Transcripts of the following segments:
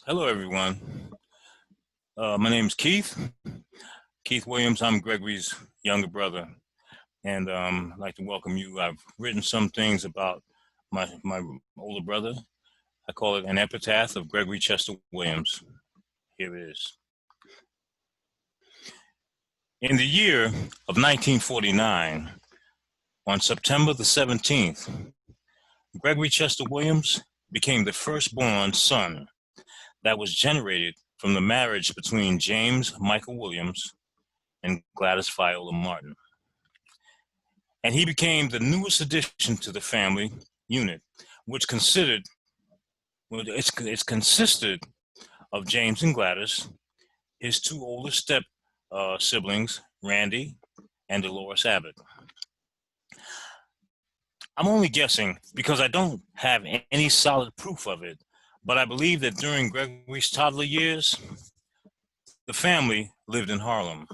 Hello, everyone. My name is Keith Williams. I'm Gregory's younger brother, and I'd like to welcome you. I've written some things about my older brother. I call it an epitaph of Gregory Chester Williams. Here it is. In the year of 1949, on September the 17th, Gregory Chester Williams became the firstborn son that was generated from the marriage between James Michael Williams and Gladys Viola Martin. And he became the newest addition to the family unit, which it's consisted of James and Gladys, his two older step siblings, Randy and Dolores Abbott. I'm only guessing because I don't have any solid proof of it, but I believe that during Gregory's toddler years, the family lived in Harlem.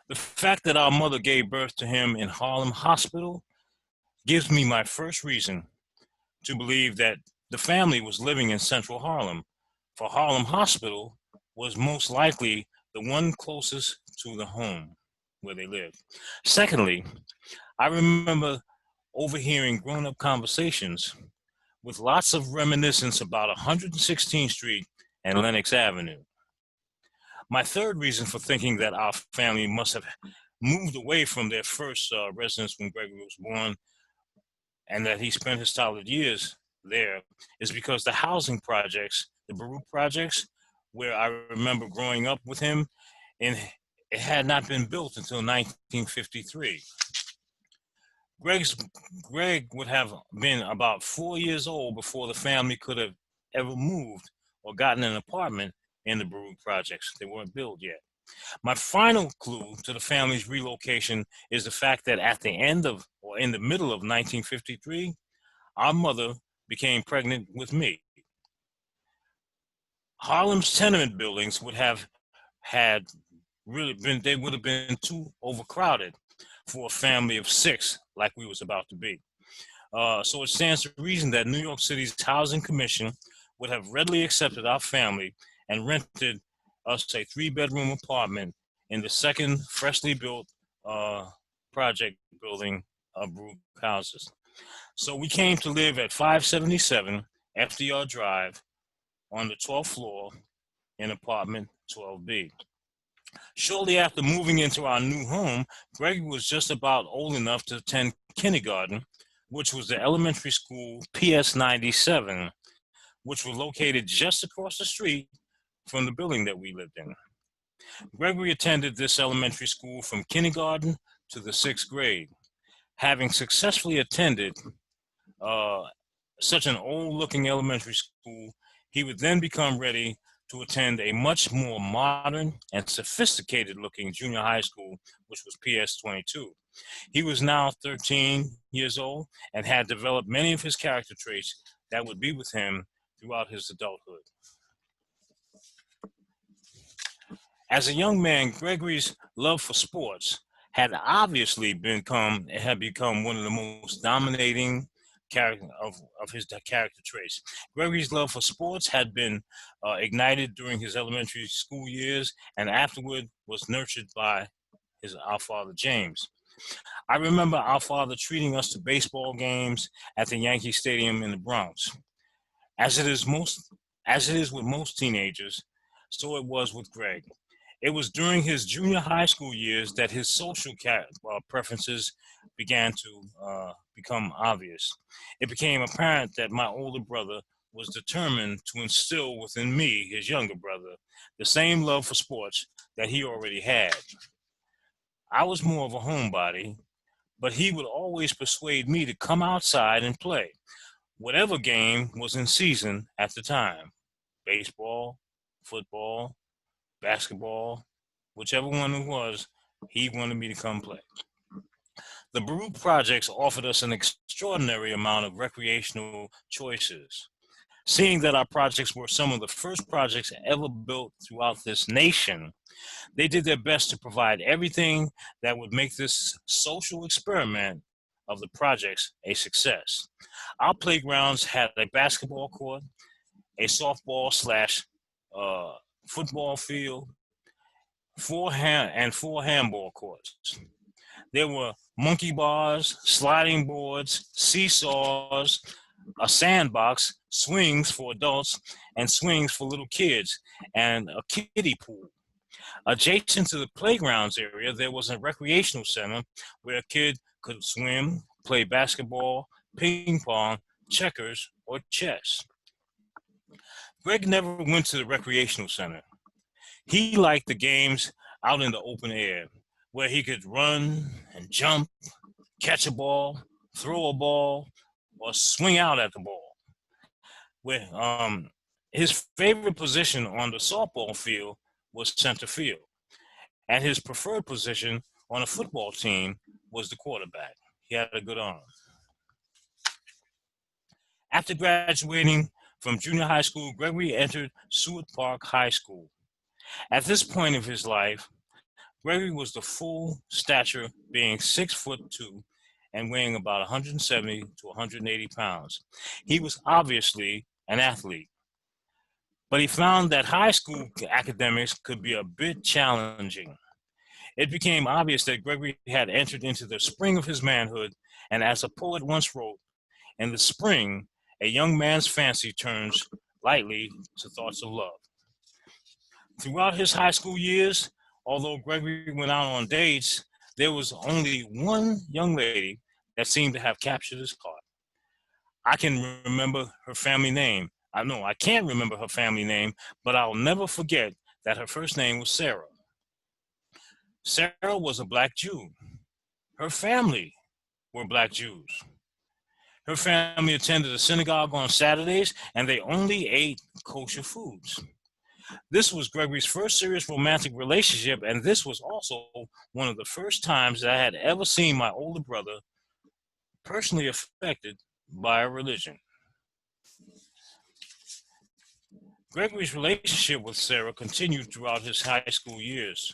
The fact that our mother gave birth to him in Harlem Hospital gives me my first reason to believe that the family was living in central Harlem, for Harlem Hospital was most likely the one closest to the home where they lived. Secondly, I remember overhearing grown up conversations with lots of reminiscence about 116th Street and Lenox Avenue. My third reason for thinking that our family must have moved away from their first residence when Gregory was born and that he spent his childhood years there is because the housing projects, the Baruch projects, where I remember growing up with him, and it had not been built until 1953. Greg would have been about 4 years old before the family could have ever moved or gotten an apartment in the Baruch projects. They weren't built yet. My final clue to the family's relocation is the fact that at the end of, or in the middle of 1953, our mother became pregnant with me. Harlem's tenement buildings would have had they would have been too overcrowded for a family of six like we was about to be. So it stands to reason that New York City's Housing Commission would have readily accepted our family and rented us a 3-bedroom apartment in the second freshly built project building of Baruch houses. So we came to live at 577 FDR Drive on the 12th floor in apartment 12B. Shortly after moving into our new home, Gregory was just about old enough to attend kindergarten, which was the elementary school PS 97, which was located just across the street from the building that we lived in. Gregory attended this elementary school from kindergarten to the 6th grade. Having successfully attended uh, such an old-looking elementary school, he would then become ready to attend a much more modern and sophisticated-looking junior high school, which was PS 22. He was now 13 years old and had developed many of his character traits that would be with him throughout his adulthood. As a young man, Gregory's love for sports had become one of the most dominating of his character traits. Gregory's love for sports had been ignited during his elementary school years and afterward was nurtured by our father James. I remember our father treating us to baseball games at the Yankee Stadium in the Bronx. As it is most as it is with most teenagers, so it was with Greg. It was during his junior high school years that his social preferences began to become obvious. It became apparent that my older brother was determined to instill within me, his younger brother, the same love for sports that he already had. I was more of a homebody, but he would always persuade me to come outside and play, whatever game was in season at the time: baseball, football, basketball, whichever one it was, he wanted me to come play. The Baruch projects offered us an extraordinary amount of recreational choices. Seeing that our projects were some of the first projects ever built throughout this nation, they did their best to provide everything that would make this social experiment of the projects a success. Our playgrounds had a basketball court, a softball slash football field, four handball courts. There were monkey bars, sliding boards, seesaws, a sandbox, swings for adults, and swings for little kids, and a kiddie pool. Adjacent to the playgrounds area, there was a recreational center where a kid could swim, play basketball, ping pong, checkers, or chess. Greg never went to the recreational center. He liked the games out in the open air, where he could run and jump, catch a ball, throw a ball, or swing out at the ball. Where his favorite position on the softball field was center field, and his preferred position on a football team was the quarterback. He had a good arm. After graduating from junior high school, Gregory entered Seward Park High School. At this point of his life, Gregory was the full stature, being 6'2" and weighing about 170 to 180 pounds. He was obviously an athlete, but he found that high school academics could be a bit challenging. It became obvious that Gregory had entered into the spring of his manhood, and as a poet once wrote, in the spring, a young man's fancy turns lightly to thoughts of love. Throughout his high school years, although Gregory went out on dates, there was only one young lady that seemed to have captured his heart. I can remember her family name. I can't remember her family name, but I'll never forget that her first name was Sarah. Sarah was a black Jew. Her family were black Jews. Her family attended a synagogue on Saturdays, and they only ate kosher foods. This was Gregory's first serious romantic relationship, and this was also one of the first times that I had ever seen my older brother personally affected by a religion. Gregory's relationship with Sarah continued throughout his high school years,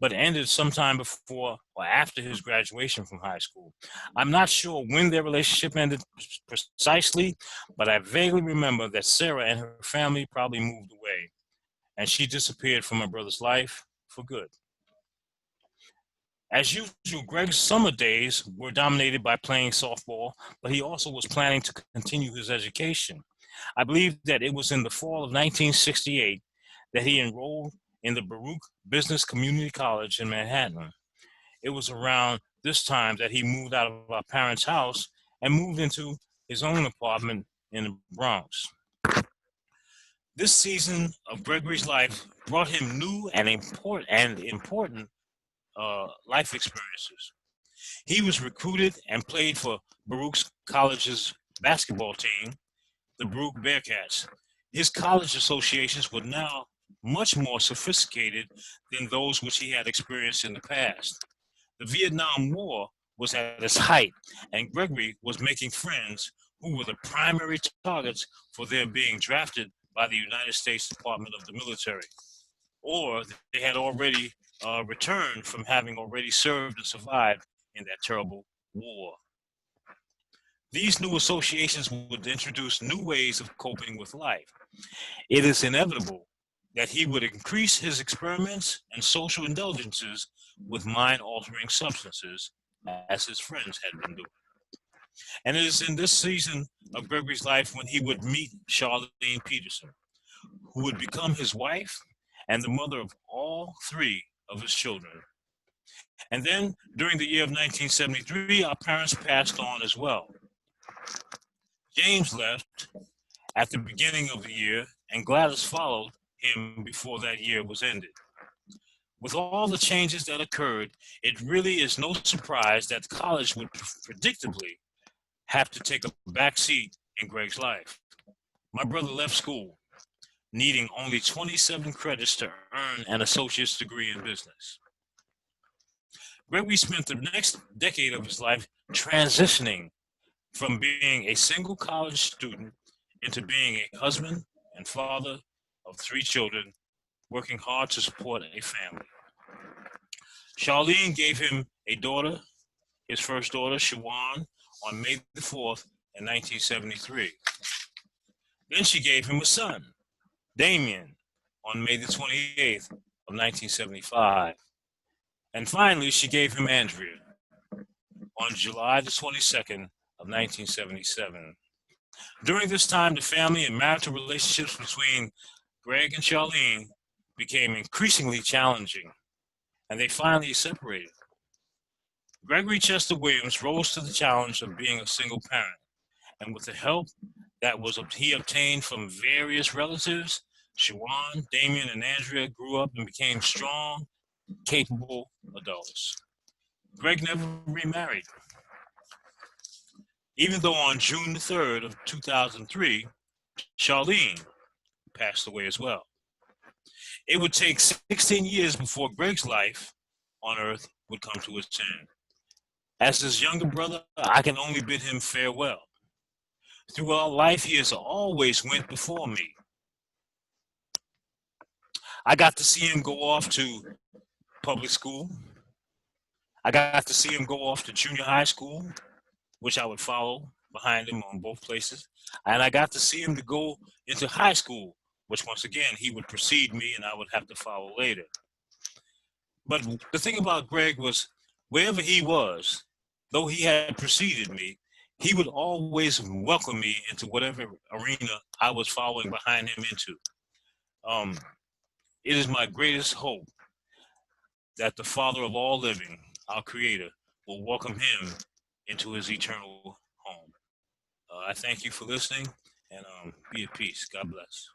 but ended sometime before or after his graduation from high school. I'm not sure when their relationship ended precisely, but I vaguely remember that Sarah and her family probably moved away, and she disappeared from my brother's life for good. As usual, Greg's summer days were dominated by playing softball, but he also was planning to continue his education. I believe that it was in the fall of 1968 that he enrolled in the Baruch Business Community College in Manhattan. It was around this time that he moved out of our parents' house and moved into his own apartment in the Bronx. This season of Gregory's life brought him new and important life experiences. He was recruited and played for Baruch's college's basketball team, the Baruch Bearcats. His college associations were now much more sophisticated than those which he had experienced in the past. The Vietnam War was at its height, and Gregory was making friends who were the primary targets for their being drafted by the United States Department of the Military, or they had already returned from having already served and survived in that terrible war. These new associations would introduce new ways of coping with life. It is inevitable that he would increase his experiments and social indulgences with mind-altering substances, as his friends had been doing. And it is in this season of Gregory's life when he would meet Charlene Peterson, who would become his wife and the mother of all three of his children. And then, during the year of 1973, our parents passed on as well. James left at the beginning of the year, and Gladys followed him before that year was ended. With all the changes that occurred, it really is no surprise that college would predictably have to take a back seat in Greg's life. My brother left school, needing only 27 credits to earn an associate's degree in business. Gregory spent the next decade of his life transitioning from being a single college student into being a husband and father of 3 children, working hard to support a family. Charlene gave him a daughter, his first daughter, Shawan, on May the 4th in 1973. Then she gave him a son, Damien, on May the 28th of 1975. And finally, she gave him Andrea on July the 22nd of 1977. During this time, the family and marital relationships between Greg and Charlene became increasingly challenging, and they finally separated. Gregory Chester Williams rose to the challenge of being a single parent, and with the help that was he obtained from various relatives, Shawan, Damien, and Andrea grew up and became strong, capable adults. Greg never remarried, even though on June the 3rd of 2003, Charlene passed away as well. It would take 16 years before Greg's life on earth would come to its end. As his younger brother, I can only bid him farewell. Throughout life, he has always went before me. I got to see him go off to public school. I got to see him go off to junior high school, which I would follow behind him on both places. And I got to see him to go into high school, which once again, he would precede me and I would have to follow later. But the thing about Greg was wherever he was, though he had preceded me, he would always welcome me into whatever arena I was following behind him into. It is my greatest hope that the Father of all living, our Creator, will welcome him into his eternal home. I thank you for listening, and be at peace. God bless.